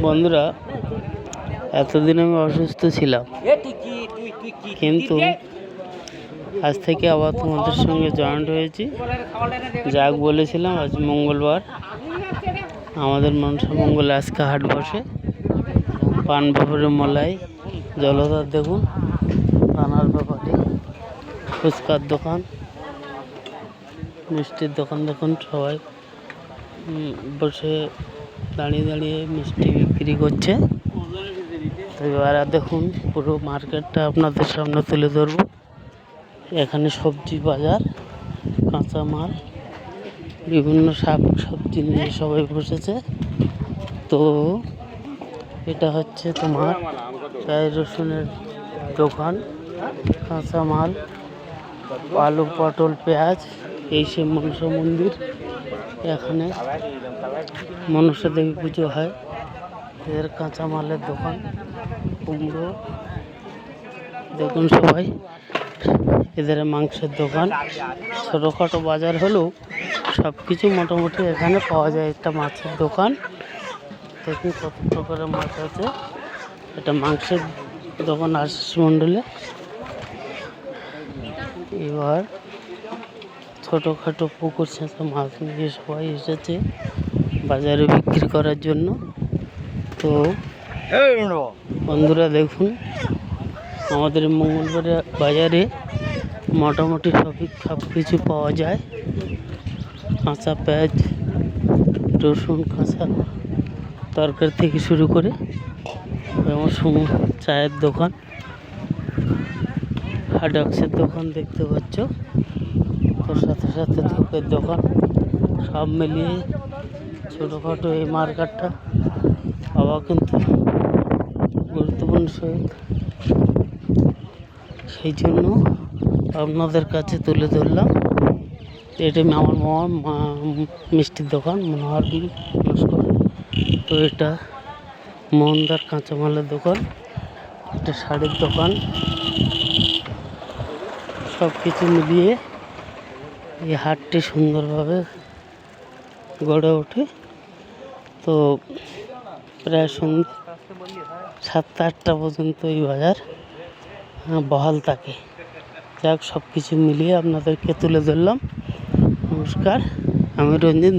বন্ধুরা, এতদিন আমি অসুস্থ ছিলাম, কিন্তু আজ থেকে আবার তোমাদের সঙ্গে জয়েন্ট হয়েছি। যাক বলেছিলাম, আজ মঙ্গলবার, আমাদের মনসা মঙ্গলে আজকে হাট বসে। পান ব্যাপারে মলাই, জলধার দেখুন, পানার ব্যাপারে ফুচকার দোকান, মিষ্টির দোকান দেখুন, সবাই বসে দাঁড়িয়ে দাঁড়িয়ে মিষ্টি বিক্রি করছে। তো এবার দেখুন, পুরো মার্কেটটা আপনাদের সামনে তুলে ধরবো। এখানে সবজি বাজার, কাঁচামাল, বিভিন্ন শাক সবজি নিয়ে সবাই বসেছে। তো এটা হচ্ছে তোমার পেঁয়াজ রসুনের দোকান, কাঁচামাল, আলু পটল পেঁয়াজ। এই সে মনসা মন্দির, এখানে মনসা দেবী পুজো হয়। এর কাঁচামালের দোকান, কুমড়ো দেখুন সবাই। এদের মাংসের দোকান, ছোটোখাটো বাজার হলেও সব কিছু মোটামুটি এখানে পাওয়া যায়। একটা মাছের দোকান, দেখুন কত প্রকারের মাছ আছে। এটা মাংসের দোকান আশিস মণ্ডলে। এবার ছোটোখাটো পুকুর ছেঁচা মাছ নিয়ে সবাই এসেছে বাজারে বিক্রি করার জন্য। তো বন্ধুরা দেখুন, আমাদের মঙ্গলবার বাজারে মোটামুটি সব কিছু পাওয়া যায়। কাঁচা পেঁয়াজ রসুন, কাঁচা তরকারি থেকে শুরু করে যেমন চায়ের দোকান, হাডক্সের দোকান দেখতে পাচ্ছ, ওর সাথে সাথে ধূপের দোকান, সব মিলিয়ে ছোটোখাটো এই মার্কেটটা পাওয়া কিন্তু গুরুত্বপূর্ণ সহিত। সেই জন্য আপনাদের কাছে তুলে ধরলাম। এটা আমার মিষ্টির দোকান, মনোহর নমস্কার। তো এটা মোহনদার কাঁচামালের দোকান, এটা শাড়ির দোকান, সব কিছু মিলিয়ে এই হাটটি সুন্দরভাবে গড়ে ওঠে। তো প্রায় সন্ধ্যে 7টা-8টা পর্যন্ত এই বাজার বহাল থাকে। যাক, সব কিছু মিলিয়ে আপনাদেরকে তুলে ধরলাম। নমস্কার, আমি রঞ্জিত।